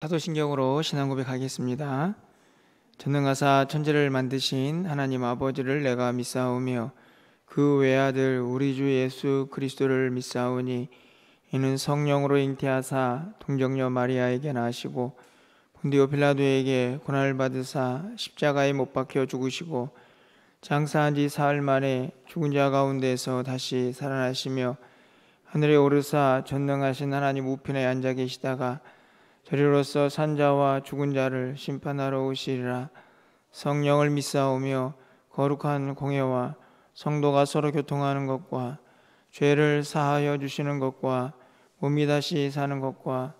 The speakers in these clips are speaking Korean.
사도신경으로 신앙 고백하겠습니다. 전능하사 천지를 만드신 하나님 아버지를 내가 믿사오며 그 외아들 우리 주 예수 그리스도를 믿사오니 이는 성령으로 잉태하사 동정녀 마리아에게 나시고 본디오 빌라도에게 고난을 받으사 십자가에 못 박혀 죽으시고 장사한 지 사흘 만에 죽은 자 가운데서 다시 살아나시며 하늘에 오르사 전능하신 하나님 우편에 앉아 계시다가 저리로서 산자와 죽은 자를 심판하러 오시리라. 성령을 믿사오며 거룩한 공회와 성도가 서로 교통하는 것과 죄를 사하여 주시는 것과 몸이 다시 사는 것과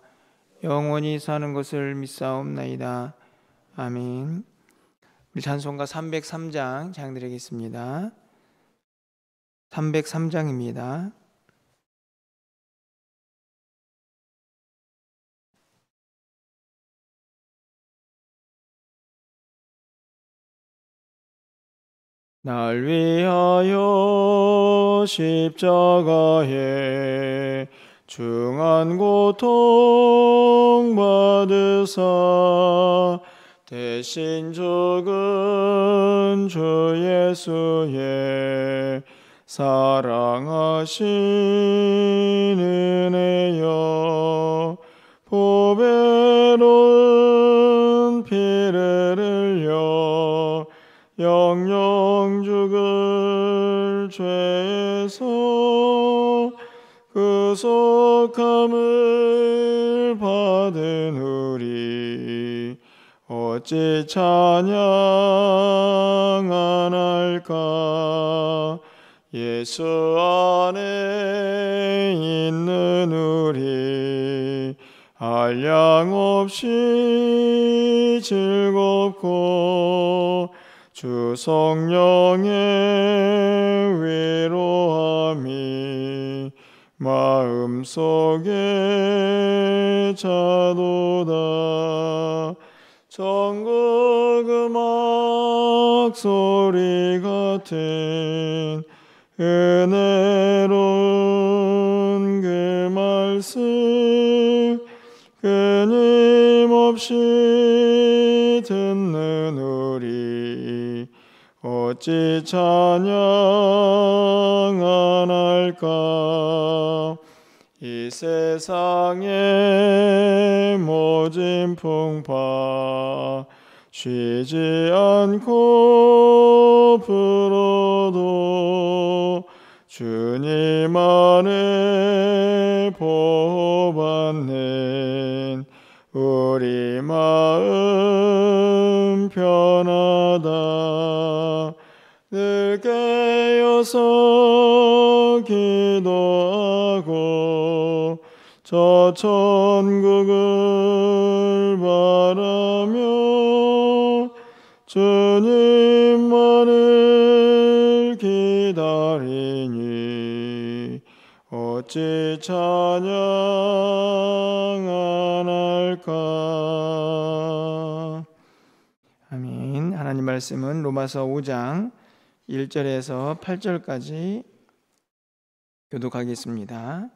영원히 사는 것을 믿사옵나이다. 아멘. 우리 찬송가 303장 찬양드리겠습니다. 303장입니다. 날 위하여 십자가에 중한 고통 받으사 대신 죽은 주 예수의 사랑하신 은혜여 보배로운 피를 흘려 영영 죽을 죄에서 구속함을 받은 우리 어찌 찬양 안 할까. 예수 안에 있는 우리 한량없이 즐겁고 주 성령의 위로함이 마음속에 차도다. 전국 음악 소리 같은 은혜로운 그 말씀 끊임없이 듣는 우리 어찌 찬양 안 할까. 이 세상의 모진 풍파 쉬지 않고 불어도 주님 안에 보호받는 우리 마음 편하다. 늘 깨어서 기도하고 저 천국을 바라며 주님만을 기다리니 어찌 찬양 안 할까. 아멘. 하나님 말씀은 로마서 5장 1절에서 8절까지 교독하겠습니다.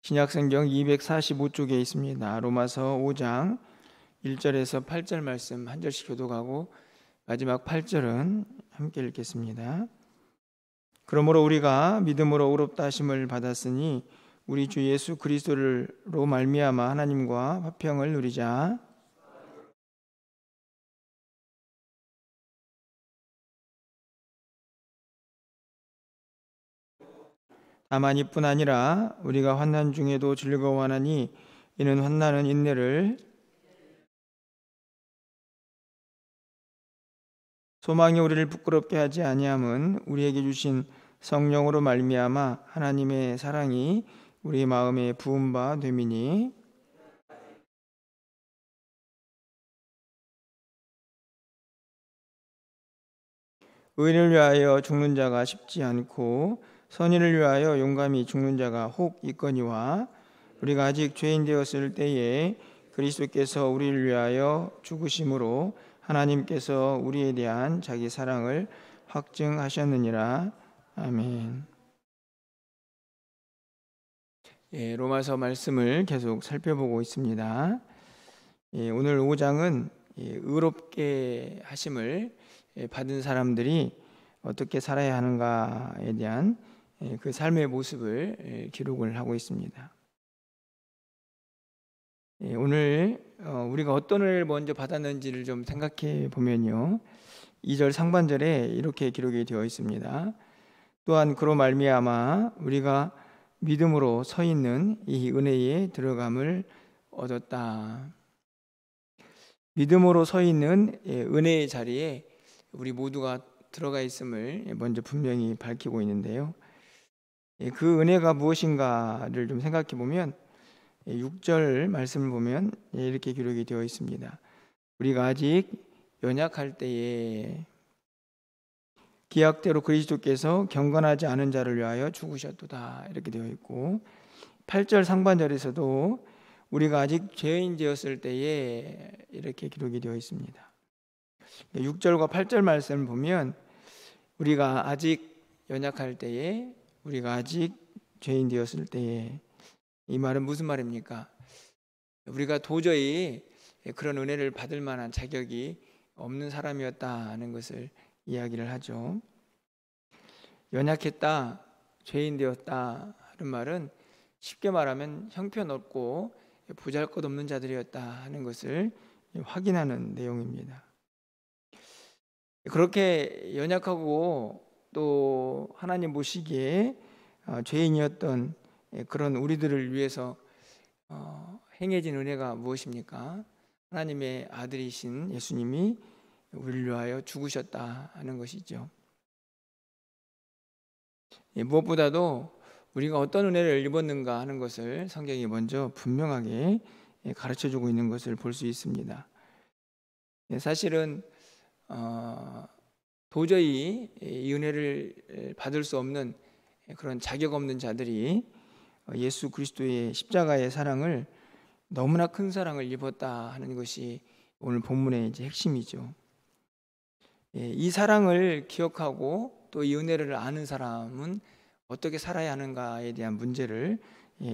신약성경 245쪽에 있습니다. 로마서 5장 1절에서 8절 말씀 한 절씩 교독하고 마지막 8절은 함께 읽겠습니다. 그러므로 우리가 믿음으로 의롭다 하심을 받았으니 우리 주 예수 그리스도로 말미암아 하나님과 화평을 누리자. 다만 이뿐 아니라 우리가 환난 중에도 즐거워하나니 이는 환난은 인내를, 소망이 우리를 부끄럽게 하지 아니함은 우리에게 주신 성령으로 말미암아 하나님의 사랑이 우리 마음에 부은 바 됨이니. 의인을 위하여 죽는 자가 쉽지 않고 선인을 위하여 용감히 죽는 자가 혹 있거니와 우리가 아직 죄인 되었을 때에 그리스도께서 우리를 위하여 죽으심으로 하나님께서 우리에 대한 자기 사랑을 확증하셨느니라. 아멘. 로마서 말씀을 계속 살펴보고 있습니다. 오늘 5장은 의롭게 하심을 받은 사람들이 어떻게 살아야 하는가에 대한 그 삶의 모습을 기록을 하고 있습니다. 오늘 우리가 어떤 은혜를 먼저 받았는지를 좀 생각해 보면요, 2절 상반절에 이렇게 기록이 되어 있습니다. 또한 그로 말미암아 우리가 믿음으로 서 있는 이 은혜에 들어감을 얻었다. 믿음으로 서 있는 은혜의 자리에 우리 모두가 들어가 있음을 먼저 분명히 밝히고 있는데요, 그 은혜가 무엇인가를 좀 생각해 보면 6절 말씀을 보면 이렇게 기록이 되어 있습니다. 우리가 아직 연약할 때에 기약대로 그리스도께서 경건하지 않은 자를 위하여 죽으셨도다, 이렇게 되어 있고, 8절 상반절에서도 우리가 아직 죄인되었을 때에 이렇게 기록이 되어 있습니다. 6절과 8절 말씀을 보면 우리가 아직 연약할 때에, 우리가 아직 죄인되었을 때에, 이 말은 무슨 말입니까? 우리가 도저히 그런 은혜를 받을 만한 자격이 없는 사람이었다는 것을 이야기를 하죠. 연약했다, 죄인 되었다 하는 말은 쉽게 말하면 형편없고 보잘것없는 자들이었다 하는 것을 확인하는 내용입니다. 그렇게 연약하고 또 하나님 보시기에 죄인이었던 그런 우리들을 위해서 행해진 은혜가 무엇입니까? 하나님의 아들이신 예수님이 우리를 위하여 죽으셨다 하는 것이죠. 무엇보다도 우리가 어떤 은혜를 입었는가 하는 것을 성경이 먼저 분명하게 가르쳐주고 있는 것을 볼 수 있습니다. 사실은 도저히 이 은혜를 받을 수 없는 그런 자격 없는 자들이 예수 그리스도의 십자가의 사랑을, 너무나 큰 사랑을 입었다 하는 것이 오늘 본문의 이제 핵심이죠. 이 사랑을 기억하고 또 이 은혜를 아는 사람은 어떻게 살아야 하는가에 대한 문제를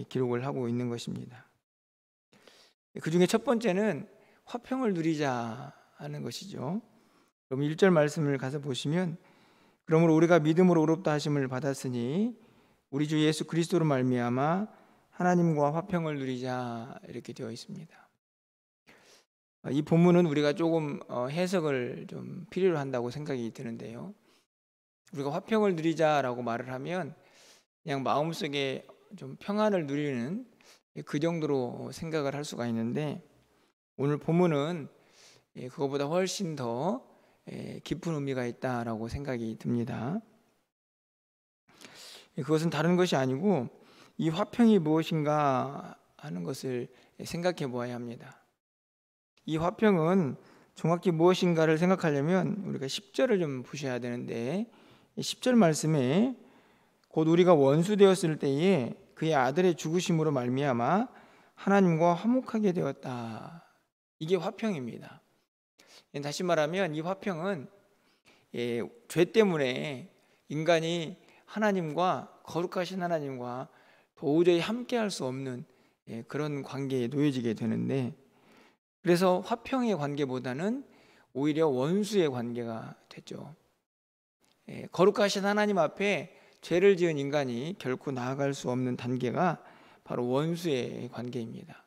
기록을 하고 있는 것입니다. 그 중에 첫 번째는 화평을 누리자 하는 것이죠. 그럼 1절 말씀을 가서 보시면, 그러므로 우리가 믿음으로 의롭다 하심을 받았으니 우리 주 예수 그리스도로 말미암아 하나님과 화평을 누리자, 이렇게 되어 있습니다. 이 본문은 우리가 조금 해석을 좀 필요로 한다고 생각이 드는데요, 우리가 화평을 누리자라고 말을 하면 그냥 마음속에 좀 평안을 누리는 그 정도로 생각을 할 수가 있는데, 오늘 본문은 그것보다 훨씬 더 깊은 의미가 있다라고 생각이 듭니다. 그것은 다른 것이 아니고 이 화평이 무엇인가 하는 것을 생각해 보아야 합니다. 이 화평은 정확히 무엇인가를 생각하려면 우리가 10절을 좀 보셔야 되는데, 10절 말씀에 곧 우리가 원수 되었을 때에 그의 아들의 죽으심으로 말미암아 하나님과 화목하게 되었다, 이게 화평입니다. 다시 말하면 이 화평은 죄 때문에 인간이 하나님과, 거룩하신 하나님과 도저히 함께할 수 없는 그런 관계에 놓여지게 되는데, 그래서 화평의 관계보다는 오히려 원수의 관계가 되죠. 거룩하신 하나님 앞에 죄를 지은 인간이 결코 나아갈 수 없는 단계가 바로 원수의 관계입니다.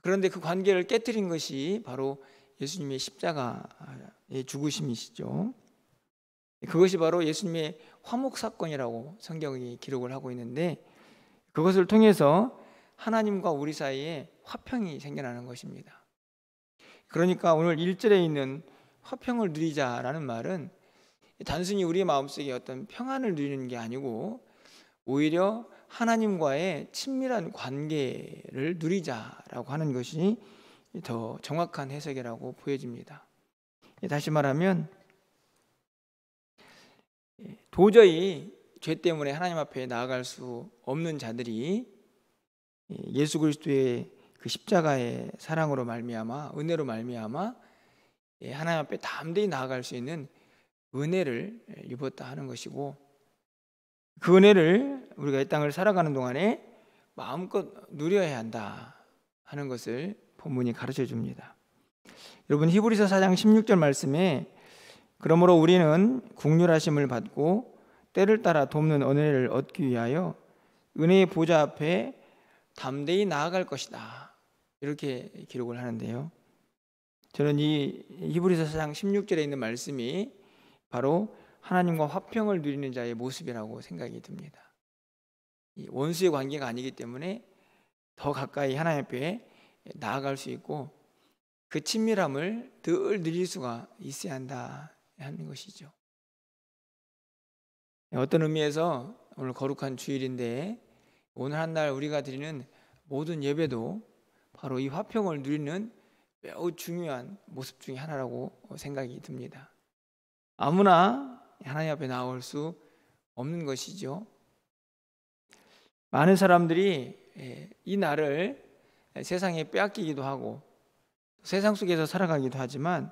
그런데 그 관계를 깨뜨린 것이 바로 예수님의 십자가의 죽으심이시죠. 그것이 바로 예수님의 화목 사건이라고 성경이 기록을 하고 있는데, 그것을 통해서 하나님과 우리 사이에 화평이 생겨나는 것입니다. 그러니까 오늘 1절에 있는 화평을 누리자라는 말은 단순히 우리의 마음속에 어떤 평안을 누리는 게 아니고 오히려 하나님과의 친밀한 관계를 누리자라고 하는 것이 더 정확한 해석이라고 보여집니다. 다시 말하면 도저히 죄 때문에 하나님 앞에 나아갈 수 없는 자들이 예수 그리스도의 그 십자가의 사랑으로 말미암아, 은혜로 말미암아 하나님 앞에 담대히 나아갈 수 있는 은혜를 입었다 하는 것이고, 그 은혜를 우리가 이 땅을 살아가는 동안에 마음껏 누려야 한다 하는 것을 본문이 가르쳐 줍니다. 여러분, 히브리서 4장 16절 말씀에 그러므로 우리는 긍휼하심을 받고 때를 따라 돕는 은혜를 얻기 위하여 은혜의 보좌 앞에 담대히 나아갈 것이다, 이렇게 기록을 하는데요. 저는 이 히브리서 4장 16절에 있는 말씀이 바로 하나님과 화평을 누리는 자의 모습이라고 생각이 듭니다. 이 원수의 관계가 아니기 때문에 더 가까이 하나님 앞에 나아갈 수 있고 그 친밀함을 늘 누릴 수가 있어야 한다 하는 것이죠. 어떤 의미에서 오늘 거룩한 주일인데 오늘 한 날 우리가 드리는 모든 예배도 바로 이 화평을 누리는 매우 중요한 모습 중에 하나라고 생각이 듭니다. 아무나 하나님 앞에 나올 수 없는 것이죠. 많은 사람들이 이 날을 세상에 빼앗기기도 하고 세상 속에서 살아가기도 하지만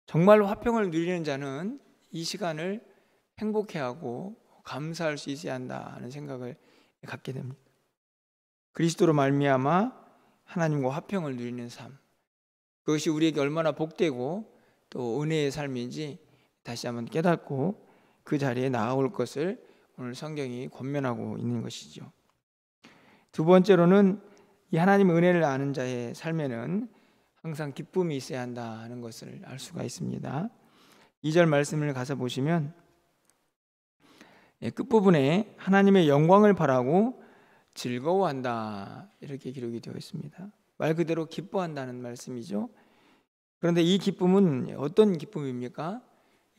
정말로 화평을 누리는 자는 이 시간을 행복해하고 감사할 수 있어야 한다 하는 생각을 갖게 됩니다. 그리스도로 말미암아 하나님과 화평을 누리는 삶, 그것이 우리에게 얼마나 복되고 또 은혜의 삶인지 다시 한번 깨닫고 그 자리에 나아올 것을 오늘 성경이 권면하고 있는 것이죠. 두 번째로는 이 하나님의 은혜를 아는 자의 삶에는 항상 기쁨이 있어야 한다 하는 것을 알 수가 있습니다. 2절 말씀을 가서 보시면 끝부분에 하나님의 영광을 바라고 즐거워한다, 이렇게 기록이 되어 있습니다. 말 그대로 기뻐한다는 말씀이죠. 그런데 이 기쁨은 어떤 기쁨입니까?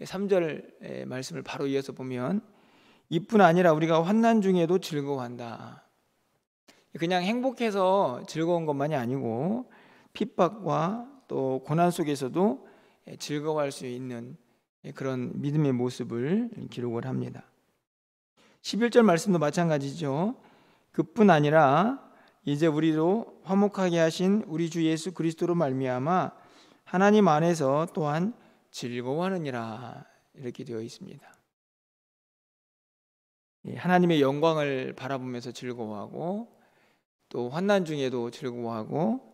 3절 말씀을 바로 이어서 보면 이뿐 아니라 우리가 환난 중에도 즐거워한다. 그냥 행복해서 즐거운 것만이 아니고 핍박과 또 고난 속에서도 즐거워할 수 있는 그런 믿음의 모습을 기록을 합니다. 11절 말씀도 마찬가지죠. 그뿐 아니라 이제 우리로 화목하게 하신 우리 주 예수 그리스도로 말미암아 하나님 안에서 또한 즐거워하느니라, 이렇게 되어 있습니다. 하나님의 영광을 바라보면서 즐거워하고 또 환난 중에도 즐거워하고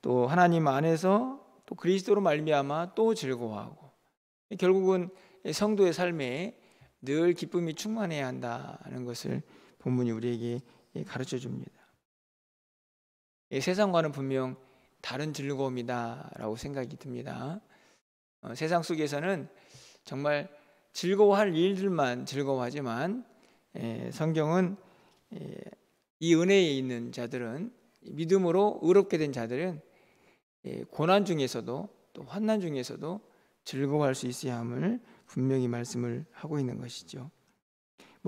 또 하나님 안에서 또 그리스도로 말미암아 또 즐거워하고, 결국은 성도의 삶에 늘 기쁨이 충만해야 한다는 것을 본문이 우리에게 가르쳐 줍니다. 세상과는 분명 다른 즐거움이다라고 생각이 듭니다. 세상 속에서는 정말 즐거워할 일들만 즐거워하지만 성경은 이 은혜에 있는 자들은, 믿음으로 의롭게 된 자들은 고난 중에서도 또 환난 중에서도 즐거워할 수 있어야 함을 분명히 말씀을 하고 있는 것이죠.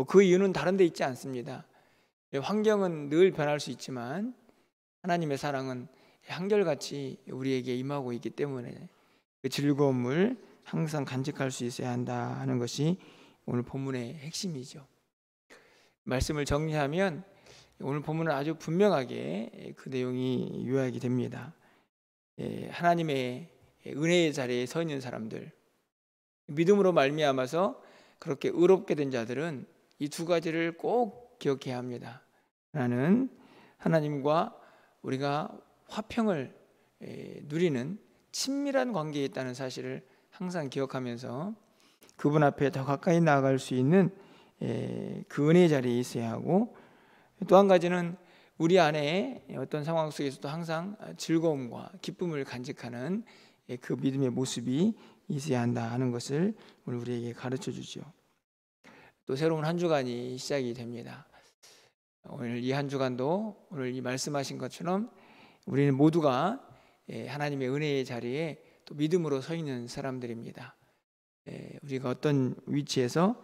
그 이유는 다른 데 있지 않습니다. 환경은 늘 변할 수 있지만 하나님의 사랑은 한결같이 우리에게 임하고 있기 때문에 그 즐거움을 항상 간직할 수 있어야 한다 하는 것이 오늘 본문의 핵심이죠. 말씀을 정리하면 오늘 본문은 아주 분명하게 그 내용이 요약이 됩니다. 하나님의 은혜의 자리에 서 있는 사람들, 믿음으로 말미암아서 그렇게 의롭게 된 자들은 이 두 가지를 꼭 기억해야 합니다. 하나는 하나님과 우리가 화평을 누리는 친밀한 관계에 있다는 사실을 항상 기억하면서 그분 앞에 더 가까이 나아갈 수 있는 그 은혜의 자리에 있어야 하고, 또 한 가지는 우리 안에 어떤 상황 속에서도 항상 즐거움과 기쁨을 간직하는 그 믿음의 모습이 있어야 한다 하는 것을 오늘 우리에게 가르쳐 주죠. 또 새로운 한 주간이 시작이 됩니다. 오늘 이 한 주간도 오늘 이 말씀하신 것처럼 우리는 모두가 하나님의 은혜의 자리에 또 믿음으로 서 있는 사람들입니다. 우리가 어떤 위치에서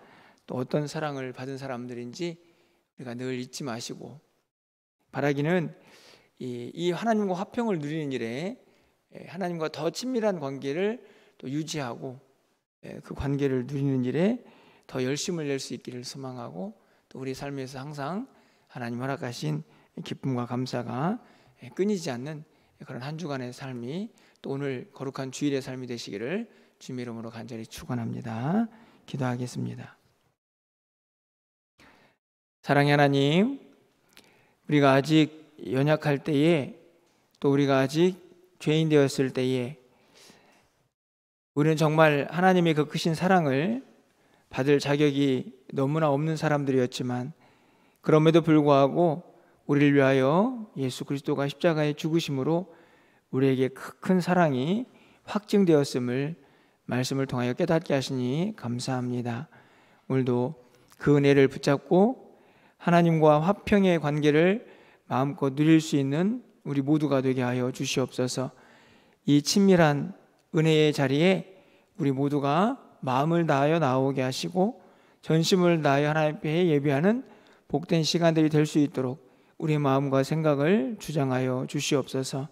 또 어떤 사랑을 받은 사람들인지 우리가 늘 잊지 마시고, 바라기는 이 하나님과 화평을 누리는 일에 하나님과 더 친밀한 관계를 또 유지하고 그 관계를 누리는 일에 더 열심을 낼 수 있기를 소망하고, 또 우리 삶에서 항상 하나님 허락하신 기쁨과 감사가 끊이지 않는 그런 한 주간의 삶이 또 오늘 거룩한 주일의 삶이 되시기를 주님의 이름으로 간절히 축원합니다. 기도하겠습니다. 사랑의 하나님, 우리가 아직 연약할 때에, 또 우리가 아직 죄인 되었을 때에 우리는 정말 하나님의 그 크신 사랑을 받을 자격이 너무나 없는 사람들이었지만, 그럼에도 불구하고 우리를 위하여 예수 그리스도가 십자가에 죽으심으로 우리에게 큰 사랑이 확증되었음을 말씀을 통하여 깨닫게 하시니 감사합니다. 오늘도 그 은혜를 붙잡고 하나님과 화평의 관계를 마음껏 누릴 수 있는 우리 모두가 되게 하여 주시옵소서. 이 친밀한 은혜의 자리에 우리 모두가 마음을 다하여 나오게 하시고 전심을 다하여 하나님 앞에 예배하는 복된 시간들이 될 수 있도록 우리의 마음과 생각을 주장하여 주시옵소서.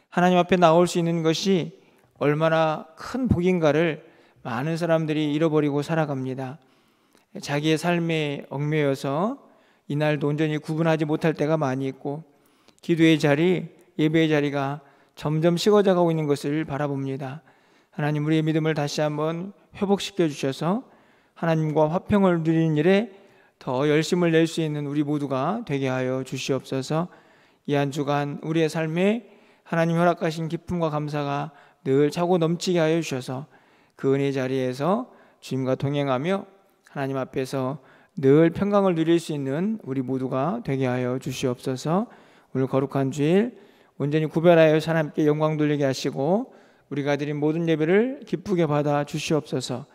하나님 앞에 나올 수 있는 것이 얼마나 큰 복인가를 많은 사람들이 잃어버리고 살아갑니다. 자기의 삶에 얽매여서 이날도 온전히 구분하지 못할 때가 많이 있고, 기도의 자리, 예배의 자리가 점점 식어져 가고 있는 것을 바라봅니다. 하나님, 우리의 믿음을 다시 한번 회복시켜 주셔서 하나님과 화평을 누리는 일에 더 열심을 낼 수 있는 우리 모두가 되게 하여 주시옵소서. 이 한 주간 우리의 삶에 하나님 허락하신 기쁨과 감사가 늘 차고 넘치게 하여 주셔서 그 은혜 자리에서 주님과 동행하며 하나님 앞에서 늘 평강을 누릴 수 있는 우리 모두가 되게 하여 주시옵소서. 오늘 거룩한 주일 온전히 구별하여 하나님께 영광 돌리게 하시고 우리가 드린 모든 예배를 기쁘게 받아 주시옵소서.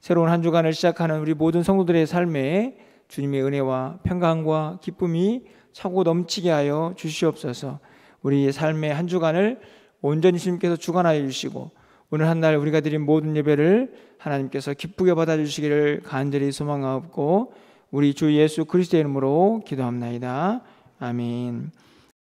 새로운 한 주간을 시작하는 우리 모든 성도들의 삶에 주님의 은혜와 평강과 기쁨이 차고 넘치게 하여 주시옵소서. 우리의 삶의 한 주간을 온전히 주님께서 주관하여 주시고 오늘 한 날 우리가 드린 모든 예배를 하나님께서 기쁘게 받아주시기를 간절히 소망하옵고 우리 주 예수 그리스도의 이름으로 기도합나이다. 아멘.